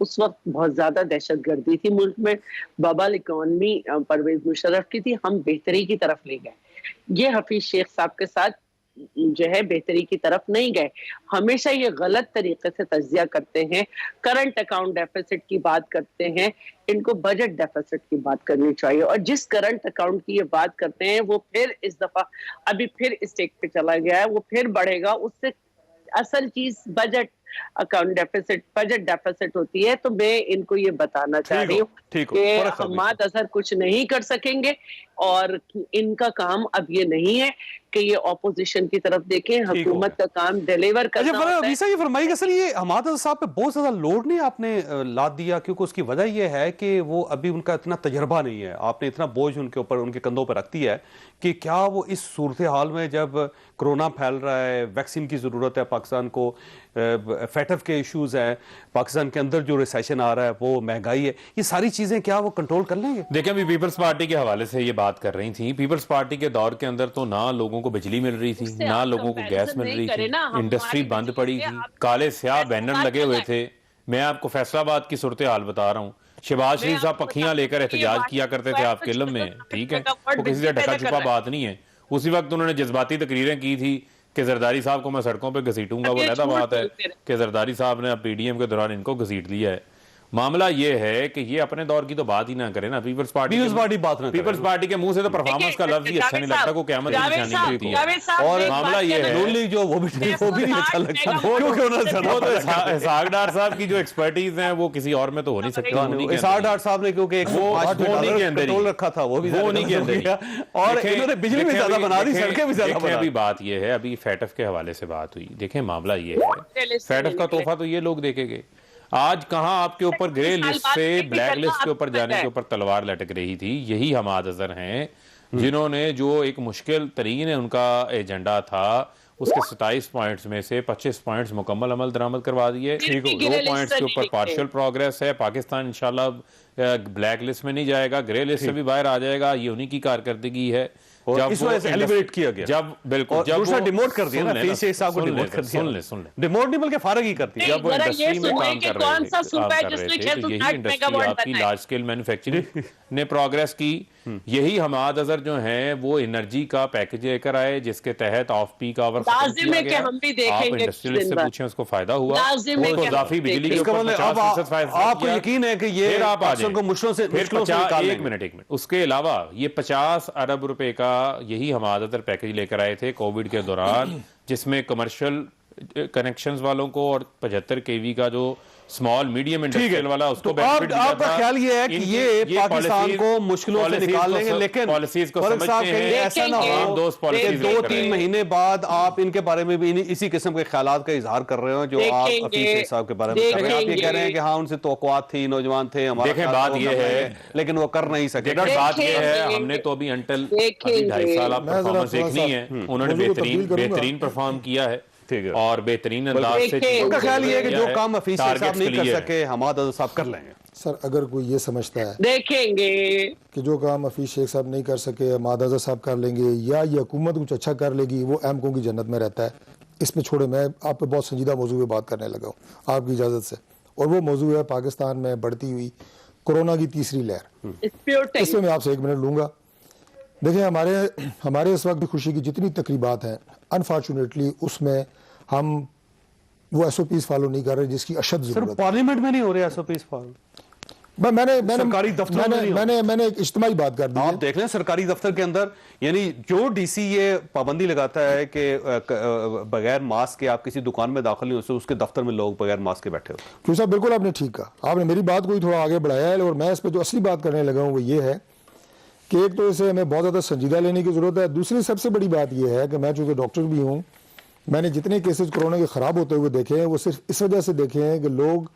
उस वक्त बहुत ज्यादा दहशतगर्दी थी मुल्क में, बबल इकोनॉमी परवेज मुशर्रफ की थी, हम बेहतरी की तरफ ले गए। ये हफीज शेख साहब के साथ जो है बेहतरी की तरफ नहीं गए। हमेशा ये गलत तरीके से तज्जिया करते हैं, करंट अकाउंट डेफिसिट की बात करते हैं, इनको बजट डेफिसिट की बात करनी चाहिए। और जिस करंट अकाउंट की ये बात करते हैं वो फिर इस दफा अभी फिर स्टेक पे चला गया है, वो फिर बढ़ेगा। उससे असल चीज बजट डेफिसिट होती है। तो मैं इनको ये बताना चाह रही हूँ कि हमाद अजहर कुछ नहीं कर सकेंगे और इनका काम अब ये नहीं है कि ये ऑपोजिशन की तरफ देखें, हुकूमत का काम डिलीवर करना होता है। ये फरमाइएगा सर, ये हमाद अजहर साहब पे बहुत ज्यादा लोड नहीं आपने लाद दिया, क्योंकि उसकी वजह यह है कि वो अभी उनका इतना तजर्बा नहीं है, आपने इतना बोझ उनके ऊपर उनके कंधों पर रख दिया है कि क्या वो इस सूरत हाल में जब कोरोना फैल रहा है, वैक्सीन की जरूरत है पाकिस्तान को, फैटफ के इश्यूज हैं पाकिस्तान के अंदर, जो रिसेशन आ रहा है, वो महंगाई है, ये सारी चीजें क्या वो कंट्रोल कर लेंगे? देखिए, अभी पीपल्स पार्टी के हवाले से ये बात कर रही थी। पीपल्स पार्टी के दौर के अंदर तो ना लोगों को बिजली मिल रही थी, ना लोगों को गैस मिल रही थी, इंडस्ट्री बंद पड़ी थी, काले स्याह बैनर लगे हुए थे। मैं आपको फैसलाबाद की सूरत हाल बता रहा हूँ। शहबाज शरीफ साहब पखियां लेकर एहतजाज किया करते थे आपके इल्म में, ठीक है, वो किसी से ढका छुपा बात नहीं है। उसी वक्त उन्होंने जज्बाती तकरीरें की थी कि जरदारी साहब को मैं सड़कों पे घसीटूंगा। वो अलग बात है कि जरदारी साहब ने अब पीडीएम के दौरान इनको घसीट लिया है। मामला ये है कि ये अपने दौर की तो बात ही ना करे ना, पीपल्स पार्टी पीपल्स पार्टी के मुंह से तो परफॉर्मेंस का लफ्ज ही अच्छा नहीं लगता, को क़यामत की निशानी होती है। और मामला ये है जो वो भी नहीं अच्छा लगता, वो तो इसहाक डार साहब की जो एक्सपर्टीज है वो किसी और में तो हो नहीं सकती। इसहाक डार साहब ने क्योंकि कंट्रोल रखा था, वो नहीं के अंदर, और इन्होंने बिजली भी ज्यादा बना दी, सड़कें भी ज्यादा बना दी। अभी बात ये है, अभी फैटफ के हवाले से बात हुई। देखें, मामला ये है, फैटफ का तोहफा तो ये लोग देखेंगे। आज कहां आपके ऊपर ग्रे लिस्ट से ब्लैक लिस्ट के ऊपर जाने के ऊपर तलवार लटक रही थी। यही हमाद अजहर हैं जिन्होंने जो एक मुश्किल तरीन है उनका एजेंडा था, उसके 27 पॉइंट्स में से 25 पॉइंट्स मुकम्मल अमल दरामद करवा दिए। 2 पॉइंट्स के ऊपर पार्शियल प्रोग्रेस है। पाकिस्तान इंशाल्लाह ब्लैक लिस्ट में नहीं जाएगा, ग्रे लिस्ट से भी बाहर आ जाएगा। ये उन्हीं की कारकर्दगी है। जब इस वजह से एलिवेट किया गया, जब बिल्कुल जब दूसरा डिमोट कर दिया ना, हफीज शेख साहब को डिमोट कर दिया। सुन ले डिमोट नहीं बल्कि फारग ही कर दिया। जब वो इंडस्ट्री में काम कर रहे थे, तो यही इंडस्ट्री आपकी लार्ज स्केल मैन्युफैक्चरिंग ने प्रोग्रेस की। यही हमाद अजहर जो हैं वो एनर्जी का पैकेज लेकर आए जिसके तहत ऑफ पीक आवर खत्म किया गया। आप इंडस्ट्रियलिस्ट से पूछें, उसको फायदा हुआ, उसको इजाफी बिजली के ऊपर 50% फायदा। आपको यकीन है कि ये पाकिस्तान को मुश्किलों से एक मिनट उसके अलावा ये 50 अरब रुपए का यही हमाद अजहर पैकेज लेकर आए थे कोविड के दौरान, जिसमें कमर्शियल कनेक्शंस वालों को और 75 केवी का जो स्मॉल मीडियम ठीक है, इंडस्ट्रियल वाला उसको तो benefit दिया आपका था। ख्याल ये है कि ये पाकिस्तान policies- को मुश्किलों से policies निकाल को लेंगे, लेकिन पॉलिसीज को फर्क साहब समझते कहीं हैं, ऐसा ना तमाम हो दोस्त कि policies 2-3 महीने बाद आप इनके बारे में भी इसी किस्म के ख्यालात का इजहार कर रहे हो जो आप हफीज शेख साहब के बारे में कर रहे हैं। आप ये कह रहे हैं कि हाँ उनसे तौक़ुआत थी, नौजवान थे, हमारा देखें, ख्याल था बात वो ये कर है, रहे हैं, लेकिन वो कर नहीं सके। देखिए बात ये है, देखेंगे, हमने तो अभी अभी देखेंगे। 2.5 साल आप मैं जरा परफॉर्मेंस थोड़ा देखनी सा है, उन्होंने मौजूद को तब्दील करूंगा। बेहतरीन परफॉर्म किया है, ठीक है। और बेहतरीन अंदाज से देखिए, उनका ख्याल ये है कि किया जो है, काम हफीज शेख साहब targets नहीं कर clear है। सके हमाद अज़हर साहब कर लेंगे। सर अगर कोई ये समझता है देखेंगे। कि जो काम हफीज शेख साहब नहीं कर सके मादाजा साहब कर लेंगे या ये हुकूमत कुछ अच्छा कर लेगी, वो एमको की जन्नत में रहता है। इसमें छोड़े, मैं आप पे बहुत संजीदा मौजू पे बात करने लगा हूँ आपकी इजाज़त से, और वो मौजू है पाकिस्तान में बढ़ती हुई कोरोना की तीसरी लहर। इसमें मैं आपसे 1 मिनट लूँगा। देखिए हमारे इस वक्त खुशी की जितनी तकरीबात हैं, अनफॉर्चुनेटली उसमें हम वो SOPs फॉलो नहीं कर रहे जिसकी अशद सर जरूरत है। पार्लियामेंट में नहीं हो रहे SOPs फॉलो, सरकारी दफ्तरों में नहीं हो रहा। मैंने एक इज्तिमाई बात कर दी आप है। देख लें सरकारी दफ्तर के अंदर, यानी जो डीसी ये पाबंदी लगाता है कि बगैर मास्क के आप किसी दुकान में दाखिल नहीं हो सकते, उसके दफ्तर में लोग बगैर मास्क के बैठे हो। क्यों साहब, बिल्कुल आपने ठीक कहा। आपने मेरी बात को ही थोड़ा आगे बढ़ाया है, और मैं इस पर जो असली बात करने लगा हूँ वो ये है कि एक तो इसे हमें बहुत ज़्यादा संजीदा लेने की ज़रूरत है। दूसरी सबसे बड़ी बात यह है कि मैं चूँकि डॉक्टर भी हूँ, मैंने जितने केसेस कोरोना के ख़राब होते हुए देखे हैं वो सिर्फ इस वजह से देखे हैं कि लोग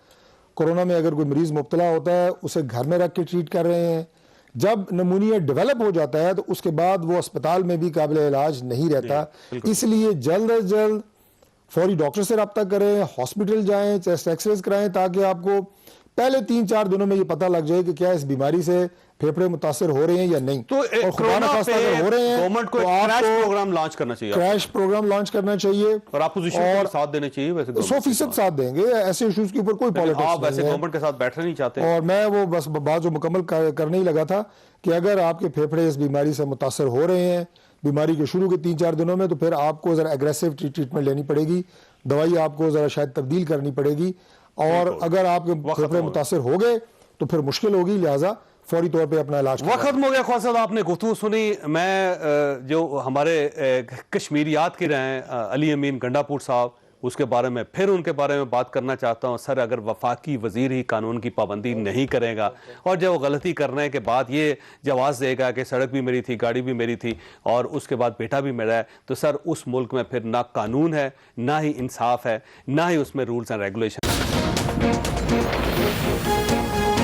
कोरोना में अगर कोई मरीज़ मुब्तला होता है उसे घर में रख के ट्रीट कर रहे हैं। जब नमूनिया डेवलप हो जाता है तो उसके बाद वो अस्पताल में भी काबिल इलाज नहीं रहता। इसलिए जल्द अज जल्द फौरी डॉक्टर से रब्ता करें, हॉस्पिटल जाएं, चेस्ट एक्सरेज कराएं, ताकि आपको पहले 3-4 दिनों में ये पता लग जाए कि क्या इस बीमारी से फेफड़े मुतासर हो रहे हैं या नहीं। तो और खुदा कोरोना न खास्ता पे अगर हो रहे हैं गवर्नमेंट को तो एक क्रैश आपको प्रोग्राम लॉन्च करना चाहिए, क्रैश प्रोग्राम लॉन्च करना चाहिए, और अपोजिशन और को साथ देने चाहिए। वैसे 100% साथ देंगे, ऐसे इश्यूज के ऊपर कोई आप पॉलिटिक्स वैसे नहीं है। गवर्नमेंट के साथ बैठना नहीं चाहते। और मैं वो बस बात जो मुकम्मल करने ही लगा था कि अगर आपके फेफड़े इस बीमारी से मुतासर हो रहे हैं बीमारी के शुरू के 3-4 दिनों में, तो फिर आपको ज़रा एग्रेसिव ट्रीटमेंट लेनी पड़ेगी, दवाई आपको ज़रा शायद तब्दील करनी पड़ेगी। और अगर आपके फेफड़े मुतासर हो गए तो फिर मुश्किल होगी, लिहाजा फौरी तौर पे अपना इलाज वक्त खत्म हो गया। ख्वाजा साहब, आपने गुफ्तगू सुनी। मैं जो हमारे कश्मीरियात के रहे अली अमीन गंडापुर साहब, उसके बारे में फिर उनके बारे में बात करना चाहता हूँ। सर, अगर वफाकी वजीर ही कानून की पाबंदी नहीं करेगा और जब वो गलती करने के बाद ये जवाब देगा कि सड़क भी मेरी थी, गाड़ी भी मेरी थी और उसके बाद बेटा भी मेरा है, तो सर उस मुल्क में फिर ना कानून है, ना ही इंसाफ है, ना ही उसमें रूल्स एंड रेगुलेशन।